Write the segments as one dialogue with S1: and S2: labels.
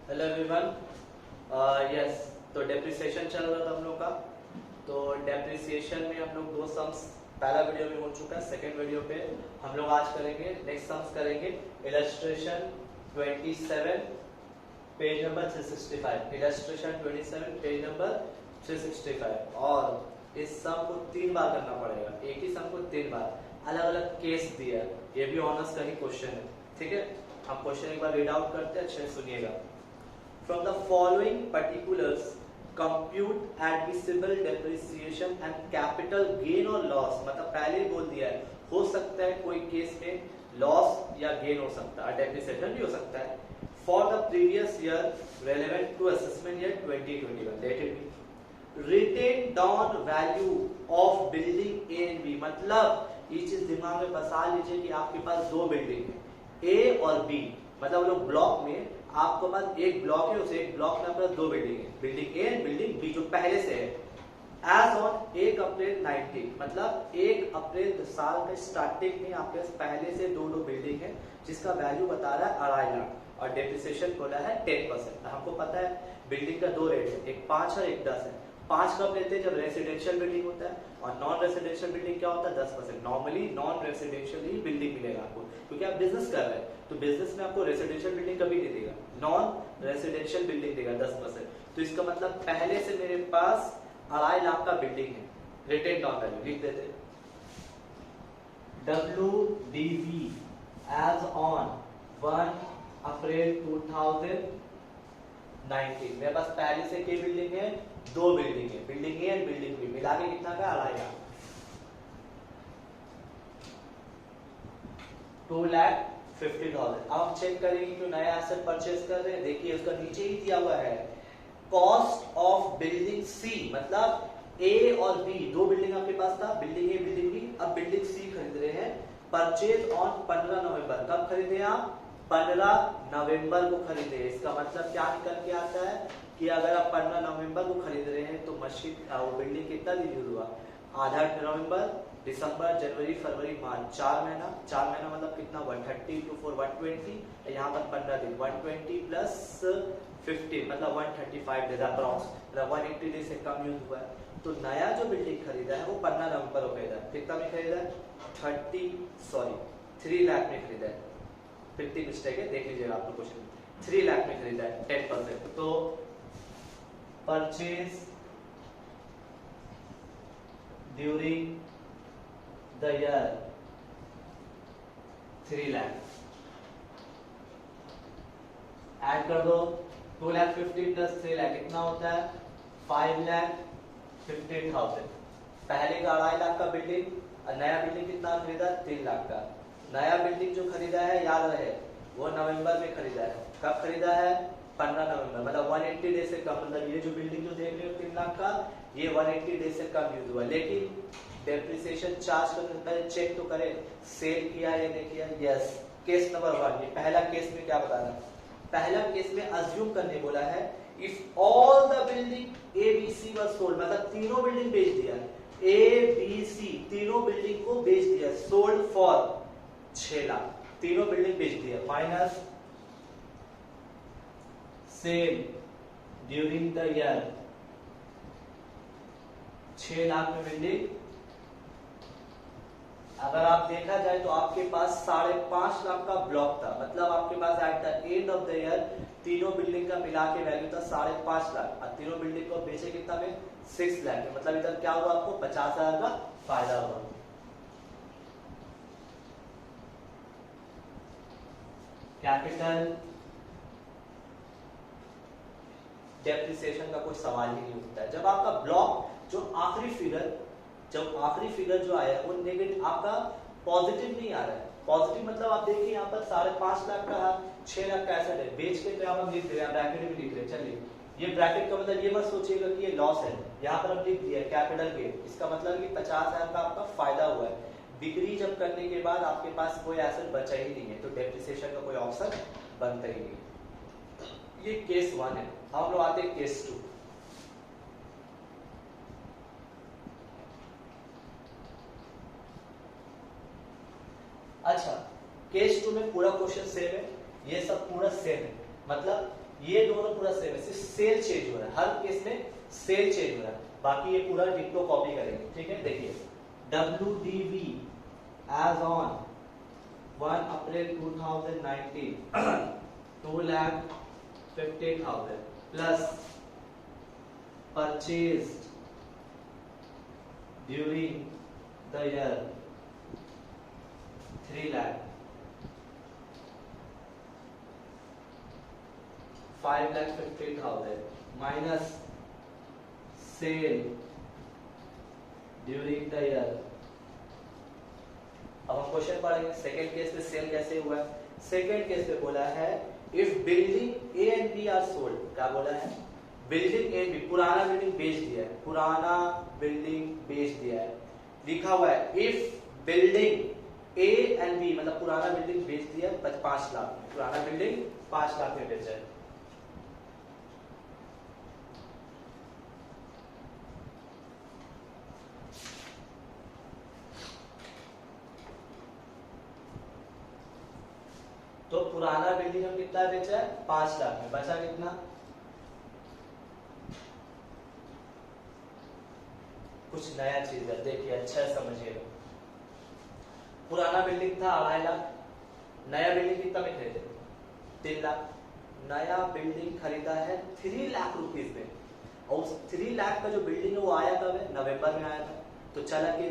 S1: Hello everyone. Yes, तो depreciation चल रहा था हम लोग का। तो डेप्रिसिएशन में हम लोग दो सम्स पहला वीडियो में हो चुका है। सेकंड वीडियो पे हम लोग आज करेंगे, नेक्स्ट सम्स करेंगे illustration 27 page number 365। Illustration 27 page number 365। और इस सम को 3 बार करना पड़ेगा। एक ही सम को 3 बार, अलग अलग केस दिया है। ये भी ऑनर्स का ही क्वेश्चन है, ठीक है। हम क्वेश्चन एक बार रीड आउट करते हैं, अच्छे से सुनिएगा। From the following particulars, compute admissible depreciation and capital gain or loss। मतलब पहले ही बोल दिया है, हो सकता है कोई केस में लॉस या गेन हो सकता है, डेप्रिसिएशन भी हो सकता है। For the previous year relevant to assessment year 2021, let it be written down value of building A and B। मतलब ये चीज दिमाग में बसा लीजिए कि आपके पास दो बिल्डिंग है, A और B। मतलब लोग ब्लॉक में, आपके पास एक ब्लॉक है, उस एक ब्लॉक में आपके पास दो बिल्डिंग है, building A and building B, जो पहले से है। एज ऑन 1 अप्रैल 19, मतलब 1 अप्रैल साल के स्टार्टिंग में आपके पास पहले से दो बिल्डिंग है, जिसका वैल्यू बता रहा है 2.5 लाख और डेप्रिसिएशन बोला है 10%। हमको पता है बिल्डिंग का दो रेट है, एक 5 और एक 10 है। 5 कब लेते हैं? जब रेसिडेंशियल बिल्डिंग होता है। और नॉन रेसिडेंशियल बिल्डिंग क्या होता है? 10%। नॉर्मली नॉन रेसिडेंशियल ही बिल्डिंग मिलेगा आपको, क्योंकि आप बिजनेस कर रहे हैं, तो बिजनेस में आपको रेसिडेंशियल बिल्डिंग कभी नहीं देगा, नॉन रेसिडेंशियल बिल्डिंग देगा 10%। तो इसका मतलब पहले से मेरे पास 2.5 लाख का बिल्डिंग है। रिटेन डाउन वैल्यू लिख देते, WDV एज ऑन 1 अप्रैल 2019। मेरे पास पहले से क्या बिल्डिंग है? दो बिल्डिंग है, building A and building B, मिला के कितना का? 2.5 लाख। 2,50,000। अब हम चेक करेंगे कि नया एसेट परचेज कर रहे हैं। देखिए उसका नीचे ही दिया हुआ है, कॉस्ट ऑफ बिल्डिंग सी। मतलब ए और बी दो बिल्डिंग आपके पास था, बिल्डिंग ए बिल्डिंग बी। अब बिल्डिंग सी खरीद रहे हैं, परचेज ऑन 15 नवंबर। कब खरीदे आप? 15 नवंबर को खरीदे। इसका मतलब क्या निकल के आता है कि अगर आप 15 नवंबर को खरीद रहे हैं तो मशीन वो बिल्डिंग कितना दिन यूज हुआ? आधा नवंबर, दिसंबर, जनवरी, फरवरी, मार्च, 4 महीना। 4 महीना मतलब कितना? 130 टू 4 120। यहाँ पर 15 दिन, 120 प्लस 15 मतलब 135 डेज अप्रॉक्स, मतलब 180 डेज से कम यूज हुआ है। तो नया जो बिल्डिंग खरीदा है वो 15 नवंबर को खरीदा है। कितना में खरीदा है? 3 लाख में खरीदा है। 50 मिस्टेक है, देख लीजिएगा आप लोग क्वेश्चन। 3 लाख में खरीदा है 10%। तो purchase during the year 3 lakh. Add कर दो, 2,50,000 प्लस 3 लाख कितना होता है? 5,15,000। पहले का 2.5 लाख का बिल्डिंग और नया बिल्डिंग कितना खरीदा? 3 लाख का। नया बिल्डिंग जो खरीदा है, याद रहे, वो नवंबर में खरीदा है। कब खरीदा है? 15 नवंबर, मतलब 180 डेज से कम। मतलब ये जो बिल्डिंग जो देख रहे हो 3 लाख का, ये 180 डेज से कम यूज हुआ। लेकिन डेप्रिसिएशन चार्ज करने से पहले चेक तो करें, सेल किया या नहीं किया। यस, केस नंबर 1, ये पहला केस में क्या बताना है? पहला केस में अज्यूम करने बोला है, if all the building A B C were sold, मतलब तीनों बिल्डिंग बेच दिया, ए बी सी तीनों बिल्डिंग को बेच दिया, सोल्ड फॉर 6 लाख, तीनों बिल्डिंग बेच दिया, minus sale during the year 6 lakh में बिल्डिंग। अगर आप देखा जाए तो आपके पास 5.5 लाख का ब्लॉक था, मतलब आपके पास at the end of the year तीनों बिल्डिंग का मिला के वैल्यू था 5.5 लाख और तीनों बिल्डिंग को बेचे कितना में? 6 लाख में। मतलब इधर क्या हुआ? आपको 50,000 का फायदा हुआ। कैपिटल डेप्रिसिएशन का कोई सवाल ही नहीं उठता है। जब आपका ब्लॉक जो आखिरी फिगर जो आया वो नेगेटिव, आपका पॉजिटिव नहीं आ रहा है। पॉजिटिव मतलब आप देखिए यहाँ पर 5.5 लाख का 6 लाख का एसेट है, बेच के तो हम लिख रहे हैं, ब्रैकेट में लिख रहे हैं। चलिए, ये ब्रैकेट का मतलब ये मत सोचिएगा कि ये लॉस है, यहाँ पर हम लिख दिया कैपिटल गेन। इसका मतलब कि 50,000 का आपका फायदा हुआ है। बिक्री जब करने के बाद आपके पास कोई एसेट बचा ही नहीं है, तो डेप्रिसिएशन का कोई ऑप्शन बनता ही नहीं। ये केस 1 है। हम लोग आते हैं केस 2। अच्छा, केस 2 में पूरा क्वेश्चन सेम है, ये सब पूरा सेम है। मतलब ये दोनों पूरा सेम है, सिर्फ सेल चेंज हो रहा है, हर केस में सेल चेंज हो रहा है, बाकी ये पूरा डिक्टो कॉपी करेंगे। ठीक है, देखिए WDV as on 1 April 2019 2,50,000 plus purchased during the year 3 lakh 5,50,000 minus sale during the year. अब हम क्वेश्चन पढ़ेंगे सेकेंड केस में सेल कैसे हुआ है। सेकेंड केस में बोला है if building A and B are sold, क्या बोला है, बिल्डिंग ए बी, पुराना बिल्डिंग बेच दिया है, पुराना बिल्डिंग बेच दिया है, लिखा हुआ है if building A and B, मतलब पुराना बिल्डिंग बेच दिया 5 लाख में, पुराना बिल्डिंग 5 लाख में बेचा है। तो पुराना बिल्डिंग हम कितना बेचा है 5 लाख में, बचा कितना, कुछ नया चीज है, देखिए अच्छा समझिएगा। पुराना बिल्डिंग था 2.5 लाख, नया बिल्डिंग कितना में खरीदे 3 लाख, नया बिल्डिंग खरीदा है 3 लाख रुपीस में, और उस 3 लाख का जो बिल्डिंग है वो आया कब है, नवंबर में आया था, तो चला के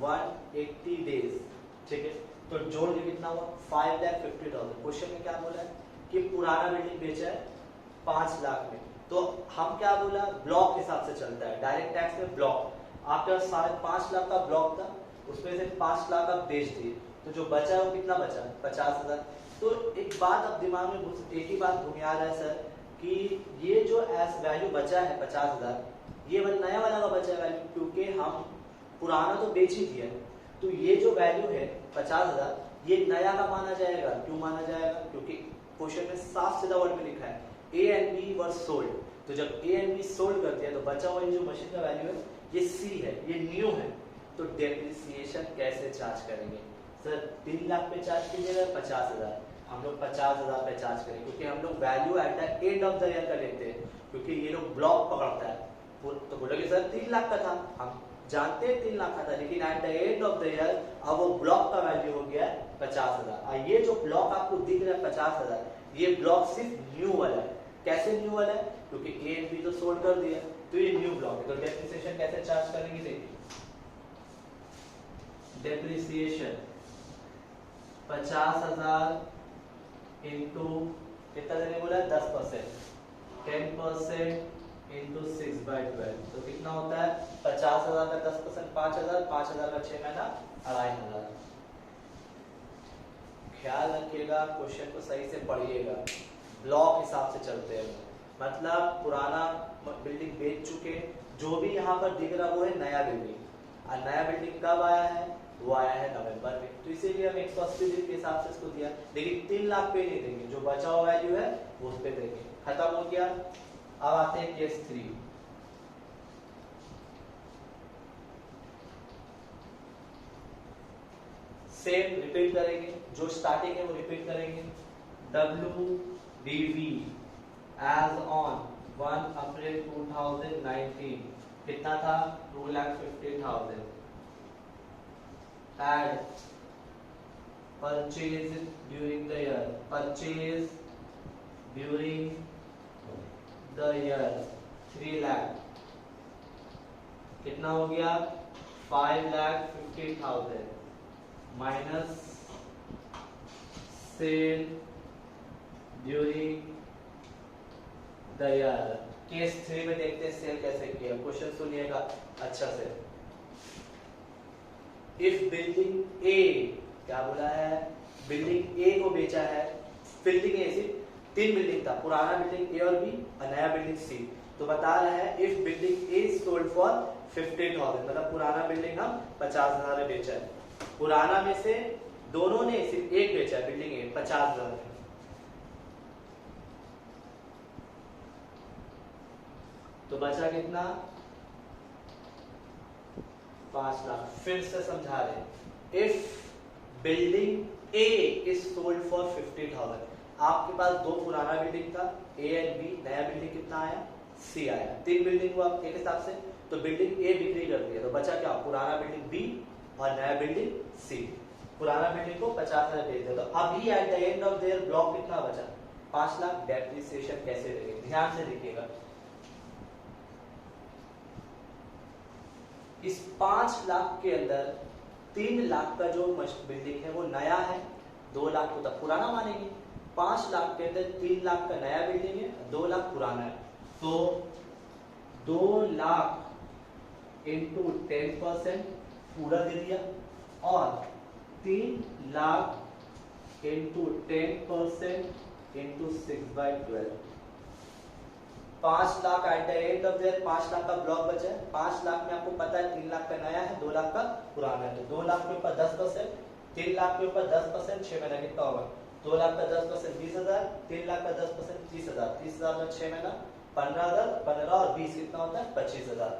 S1: 180 डेज। ठीक है, तो जोड़ के कितना हुआ 5,50,000। क्वेश्चन में क्या बोला है कि पुराना बिल्डिंग बेचा है 5 लाख में, तो हम क्या बोला, ब्लॉक हिसाब से चलता है, डायरेक्ट टैक्स में ब्लॉक, आपके पास 5.5 लाख का ब्लॉक था, उसमें से 5 लाख आप बेच दिए, तो जो बचा है वो कितना बचा 50,000। तो एक बात अब दिमाग में एक ही बात घुमिया रहा है सर कि ये जो एस वैल्यू बचा है 50,000, ये नया वाला का बचा है वैल्यू, क्योंकि हम पुराना तो बेच ही दिया है, तो ये जो वैल्यू है 50,000 ये नया का माना जाएगा। क्यों माना जाएगा, क्योंकि क्वेश्चन में साफ सीधा वर्ड में लिखा है A and B were sold, तो जब ए एंड बी सोल्ड कर दिया तो बचा हुआ जो मशीन का वैल्यू है ये सी है, ये न्यू है। तो डेप्रिसिएशन कैसे चार्ज करेंगे सर, 3 लाख पे चार्ज कीजिएगा 50,000, हम लोग 50,000 पे चार्ज करेंगे, क्योंकि हम लोग value eight the end of the year का लेते हैं, क्योंकि ये लोग ब्लॉक पकड़ता है। तो बोलोगे सर 3 लाख का था, हम जानते हैं 3 लाख का था, लेकिन eight the end of the year अब वो ब्लॉक का वैल्यू हो गया 50,000। ये जो ब्लॉक आपको दिख रहा है 50,000, ये ब्लॉक सिर्फ न्यू वाला है। कैसे न्यू वाला है, क्योंकि ए एंड बी तो सोल्ड कर दिया, तो ये न्यू ब्लॉक है। तो डेप्रिसिएशन कैसे चार्ज करेंगे, देखिए डेप्रिसिएशन 50,000 इंटू कितना देने बोला है 10%, 10% इंटू 6/12, तो कितना होता है 50,000 का 10% 5,000, 5,000 का 6 महीना 2,500। ख्याल रखिएगा, क्वेश्चन को सही से पढ़िएगा, ब्लॉक हिसाब से चलते हैं, मतलब पुराना बिल्डिंग बेच चुके, जो भी यहाँ पर दिख रहा वो है नया बिल्डिंग, और नया बिल्डिंग कब आया है, वो आया है नवंबर में, तो इसीलिए हम 180 दिन के हिसाब से इसको दिया, लेकिन 3 लाख पे नहीं देंगे, जो बचा हुआ वैल्यू है वो उस पे देंगे। खत्म हो गया। अब आते हैं केस 3। सेम रिपीट करेंगे, जो स्टार्टिंग है वो रिपीट करेंगे। WDV एज ऑन 1 अप्रैल 2019 कितना था 2,50,000, add purchase during the year, purchase during the year 3 lakh, कितना हो गया 5,50,000 minus sale during the year. Case 3 में देखते हैं सेल कैसे किया, क्वेश्चन सुनिएगा अच्छा से। इफ बिल्डिंग ए, क्या बोला है, बिल्डिंग ए को बेचा है, बिल्डिंग ए सिर्फ 3 बिल्डिंग था, पुराना बिल्डिंग ए और बी और नया बिल्डिंग सी, तो बता रहा है if building A sold for 50,000, मतलब पुराना बिल्डिंग हम 50,000 में बेचा है, पुराना में से दोनों ने सिर्फ एक बेचा है बिल्डिंग ए 50,000 में, तो बचा कितना 5 लाख। फिर से समझा रहे, if building A is sold for 50,000, आपके पास दो पुराना बिल्डिंग था ए एंड बी, नया बिल्डिंग कितना आया सी आया, तीन बिल्डिंग हुआ एक हिसाब से, तो बिल्डिंग ए बिक्री कर दी है, तो बचा क्या पुराना बिल्डिंग बी और नया बिल्डिंग सी। पुराना बिल्डिंग को 50,000 बेच दिया, तो अभी eight the end of their block कितना बचा 5 लाख। डेप्रिसिएशन कैसे देंगे ध्यान से देखिएगा, इस 5 लाख के अंदर 3 लाख का जो बिल्डिंग है वो नया है, 2 लाख को तब पुराना मानेंगे। 5 लाख के अंदर 3 लाख का नया बिल्डिंग है, 2 लाख पुराना है, तो 2 लाख इंटू 10% पूरा दे दिया और 3 lakh into 10% into 6/12, 5 lakh eight the end of their 5 lakh का ब्लॉक बचा है। 5 लाख में आपको पता है 3 लाख का नया है, 2 लाख का पुराना है, तो 2 लाख के ऊपर 10%, 3 लाख के ऊपर 10%, 6 महीना कितना होगा 2 लाख का 10% 20,000, 3 लाख का 10% 30,000, 30,000 में 6 महीना 15,000, 15 और 20 कितना होता है 25,000।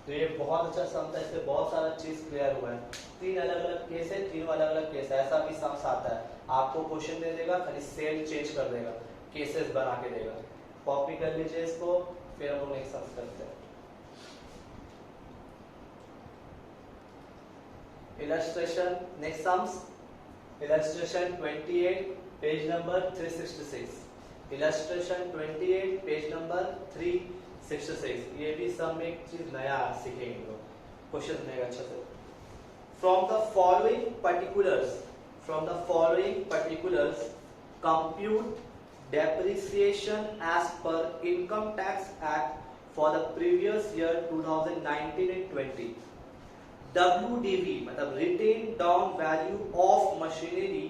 S1: तो ये बहुत अच्छा सम था, इससे बहुत सारा चीज क्लियर हुआ है। 3 अलग अलग केस है, 3 अलग अलग केस है, ऐसा भी सम्स आता है, आपको क्वेश्चन दे देगा खाली सेल चेंज कर देगा, केसेस बना के देगा। कॉपी कर लीजिए इसको, फिर हम लोग नेक्स्ट सम्स करते हैं। Illustration next sums, illustration 28 page number 366, illustration 28 page number 366। ये भी सम एक चीज नया सीखेंगे लोग, क्वेश्चन बनेगा अच्छा से। From the following particulars compute depreciation as per income tax act for the previous year 2019 and 20। WDV मतलब retained down value of machinery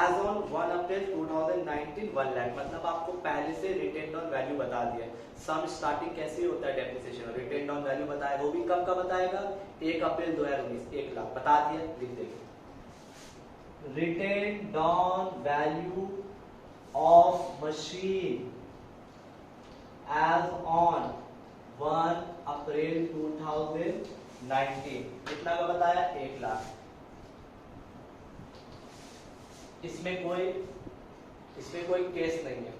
S1: as on 1 April 2019 1 lakh, मतलब आपको पहले से रिटेन डाउन वैल्यू बता दिया। सम स्टार्टिंग कैसे होता है डेप्रिसिएशन, रिटेन डाउन वैल्यू बताया, वो भी कब का बताएगा 1 अप्रैल 2019 1 लाख बता दिया, लिख देंगे। Written down value of machine as on 1 April 2019 कितना का बताया 1 लाख। इसमें कोई केस नहीं है।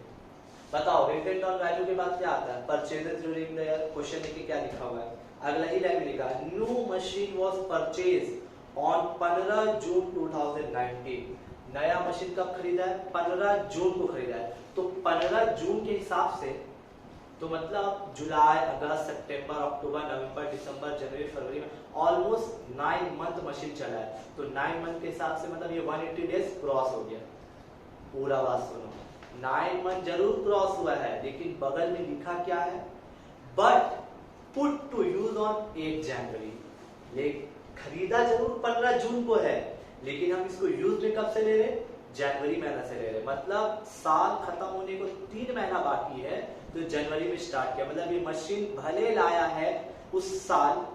S1: बताओ रिटेन डाउन वैल्यू के बाद क्या आता है, purchases during the year. Question देखिए क्या लिखा हुआ है, अगला ही लाइन में लिखा है new machine was purchase on 15 जून 2019। नया मशीन कब खरीदा है 15 जून को खरीदा है, तो 15 जून के हिसाब से तो मतलब जुलाई अगस्त सितंबर अक्टूबर नवंबर दिसंबर जनवरी फरवरी में ऑलमोस्ट 9 मंथ मशीन चला है, तो 9 मंथ के हिसाब से मतलब ये 180 डेज क्रॉस हो गया। पूरा बात सुनो, 9 मंथ जरूर क्रॉस हुआ है, लेकिन बगल में लिखा क्या है but put to use on 8 January. खरीदा जरूर 15 जून को है, लेकिन हम इसको यूज में कब से ले रहे जनवरी महीना से ले रहे, मतलब साल खत्म होने को 3 महीना बाकी है, तो जनवरी में स्टार्ट किया। मतलब ये मशीन भले लाया है उस साल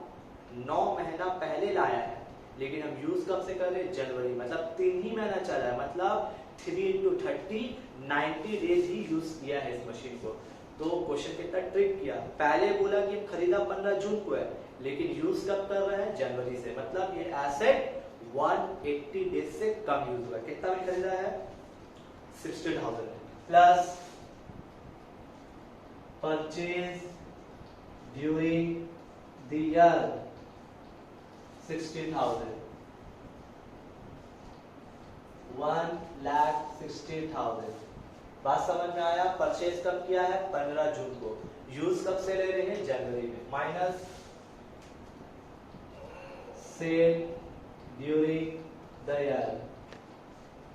S1: 9 महीना पहले लाया है, लेकिन हम यूज कब से कर रहे जनवरी, मतलब 3 ही महीना चला है, मतलब 3 × 30 90 डेज ही यूज किया है इस मशीन को। तो क्वेश्चन कितना ट्रिक किया, पहले बोला कि खरीदा 15 जून को है, लेकिन यूज कब कर रहा है जनवरी से, मतलब ये एसेट 180 डेज से कम यूज हुआ। कितना में खरीदा है 60,000 plus purchase during the year 60,000, 1,60,000। बात समझ में आया। परचेज कब किया है 15 जून को, यूज कब से ले रहे हैं जनवरी में, minus sale during the year.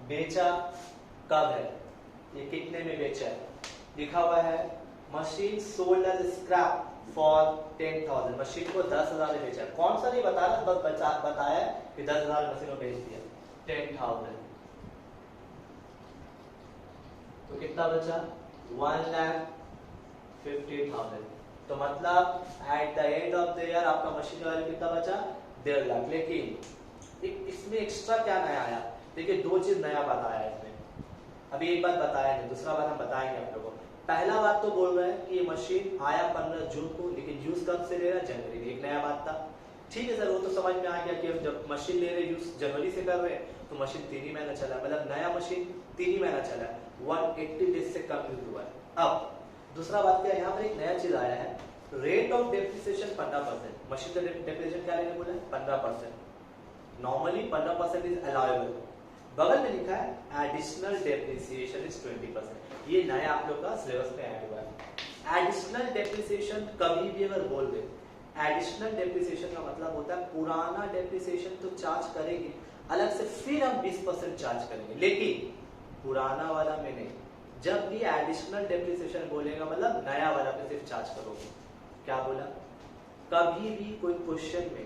S1: बेचा कब है, ये कितने में बेचा है, लिखा हुआ है machine sold as scrap for 10,000। Machine को 10,000 में बेचा, कौन सा नहीं बता रहा, बस बताया कि 10,000 मशीन को बेच दिया 10,000, तो कितना बचा 1,50,000। तो मतलब eight the end of the year आपका मशीन का वैल्यू कितना बचा 1.5 लाख। लेकिन इसमें एक्स्ट्रा क्या नया आया, देखिए 2 चीज नया बात आया इसमें, अभी एक बात बताया नहीं, दूसरा बात हम बताएंगे आप लोगों को। पहला बात तो बोल रहे हैं कि ये मशीन आया 15 जून को, लेकिन यूज कब से ले रहा है जनवरी में, एक नया बात था। ठीक है सर, वो तो समझ में आ गया कि हम जब मशीन ले रहे यूज जनवरी से कर रहे हैं, तो मशीन 3 ही महीना चला, मतलब नया मशीन 3 ही महीना चला है, 180 डेज से कम यूज हुआ है। अब दूसरा बात क्या है, यहाँ पर एक नया चीज आया है, रेट ऑफ डेप्रिसिएशन 15%। मशीन का डेप्रिसिएशन क्या लेने बोला है, 15%। Normally 15% is allowable. बगल में लिखा है एडिशनल डेप्रिसिएशन इज 20%। ये नया आप लोग का सिलेबस में ऐड हुआ है। एडिशनल डेप्रिसिएशन कभी भी अगर बोल दे, एडिशनल डेप्रिसिएशन का मतलब होता है पुराना डेप्रिसिएशन तो चार्ज करेंगे अलग से, फिर हम 20% चार्ज करेंगे, लेकिन पुराना वाला में नहीं। जब भी एडिशनल डेप्रिसिएशन बोलेगा मतलब नया वाला पे सिर्फ चार्ज करोगे। क्या बोला, कभी भी कोई क्वेश्चन में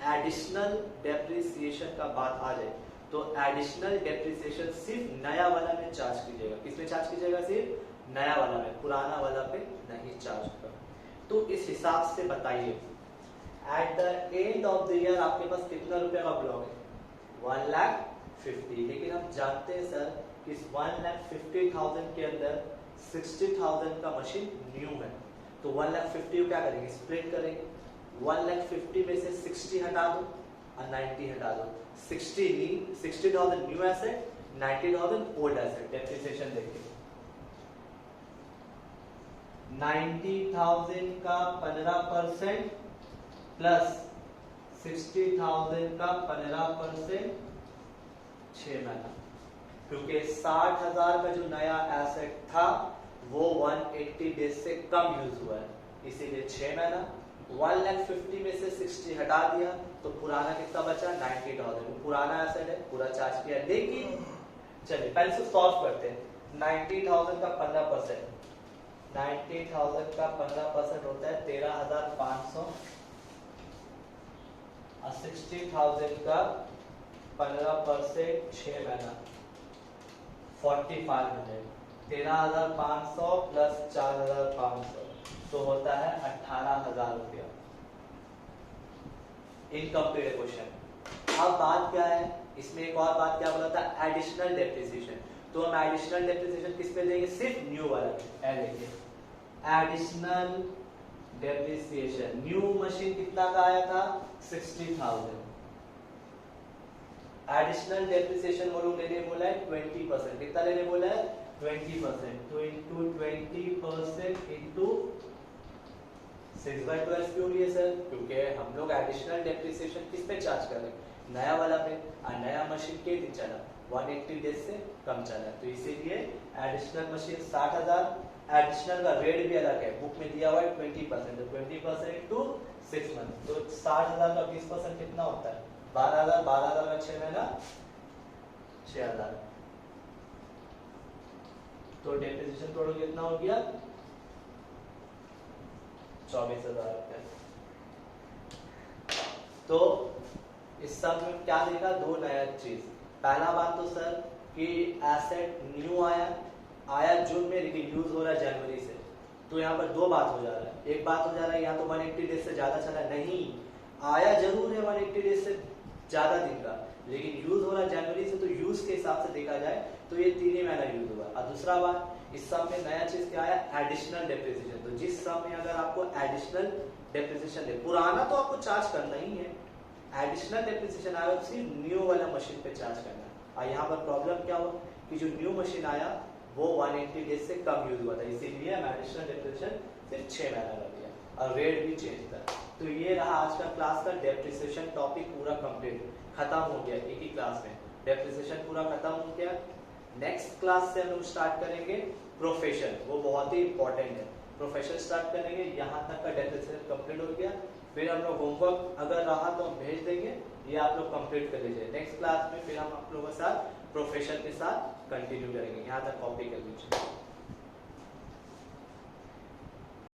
S1: एडिशनल डेप्रिसिएशन का बात आ जाए तो एडिशनल डेप्रिसिएशन सिर्फ नया वाला में चार्ज कीजिएगा। किसमें चार्ज कीजिएगा, सिर्फ नया वाला में, पुराना वाला पे नहीं चार्ज होगा। तो इस हिसाब से बताइए eight the end of the year आपके पास कितना रुपए का ब्लॉक है, 1,50,000। लेकिन हम जानते हैं सर कि इस 1,50,000 के अंदर 60,000 का मशीन न्यू है, तो 1,50,000 क्या करेंगे, स्प्लिट करेंगे। 1,50,000 में से 60 हटा दो और 90 हटा दो। 60,000 new asset, 90,000 old asset. Depreciation देखिए, 90,000 का 15% प्लस 60,000 का 15%, 6 महीना। क्योंकि 60,000 का जो नया एसेट था वो 180 डेज से कम यूज हुआ है, इसीलिए 6 महीना। 1,50,000 में से 60 हटा दिया तो पुराना कितना बचा, 90,000। पुराना एसेट है, पूरा चार्ज किया। लेकिन चलिए पहले से सॉल्व करते हैं। 90,000 का 15%, 90,000 का 15% होता है 13,500 और 60,000 का 15% 6 महीना 4500। 13,500 प्लस 4,500 तो होता है 18,000 रुपया। Incomplete question. अब बात क्या है, इसमें एक और बात क्या बोला था, एडिशनल डेप्रिसिएशन। तो हम एडिशनल डेप्रिसिएशन किस पे देंगे, सिर्फ न्यू वाला पे। देखिए एडिशनल डेप्रिसिएशन न्यू मशीन कितना का आया था, 60,000। एडिशनल डेप्रिसिएशन वो लोग लेने बोला है 20%। कितना लेने बोला है, 20%। तो इंटू 20% इंटू 6/12 क्यों लिए सर, क्योंकि हम लोग एडिशनल डेप्रिसिएशन किस पे चार्ज कर रहे हैं, नया वाला पे। और नया मशीन के दिन चला, 180 डेज से कम चला, तो इसीलिए एडिशनल मशीन 60,000। एडिशनल का रेट भी अलग है, बुक में दिया हुआ है 20%। तो 20% इंटू 6 मंथ, तो 60,000 का 20% कितना होता है, 12,000। 12,000 का 6 महीना 6,000। तो डेप्रिसिएशन टोटल कितना हो गया, 24,000 रुपए। तो इस सब में क्या देखा, दो नया चीज। पहला बात तो सर कि एसेट न्यू आया जून में, लेकिन यूज हो रहा है जनवरी से। तो यहाँ पर दो बात हो जा रहा है। एक बात हो जा रहा है यहाँ तो 180 डेज से ज्यादा चला नहीं, आया जरूर है 180 डेज से ज्यादा दिन का, लेकिन यूज हो रहा है जनवरी से, तो यूज के हिसाब से देखा जाए तो ये 3 ही महीना यूज हुआ। और दूसरा बात, इस सब में नया चीज क्या है, एडिशनल डेप्रिसिएशन। तो जिस सब में अगर आपको एडिशनल डेप्रिसिएशन दे, पुराना तो आपको चार्ज करना ही है, एडिशनल डेप्रिसिएशन आया तो सिर्फ न्यू वाला मशीन पे चार्ज करना है। और यहाँ पर प्रॉब्लम क्या हुआ कि जो न्यू मशीन आया वो 180 डेज से कम यूज हुआ था, इसीलिए हम एडिशनल डेप्रिसिएशन सिर्फ 6 महीना कर दिया और रेट भी चेंज था। तो ये रहा आज का क्लास का डेप्रिसिएशन टॉपिक, पूरा कंप्लीट खत्म हो गया एक ही क्लास में। डेप्रिसिएशन पूरा खत्म हो गया। नेक्स्ट क्लास से हम लोग स्टार्ट करेंगे प्रोफेशन, वो बहुत ही इंपॉर्टेंट है। प्रोफेशन स्टार्ट करेंगे, यहाँ तक का डेप्रिसिएशन कंप्लीट हो गया। फिर हम लोग होमवर्क अगर रहा तो हम भेज देंगे, ये आप लोग कंप्लीट कर लीजिए। नेक्स्ट क्लास में फिर हम आप लोगों के साथ प्रोफेशन के साथ कंटिन्यू करेंगे। यहाँ तक कॉपी कर लीजिए।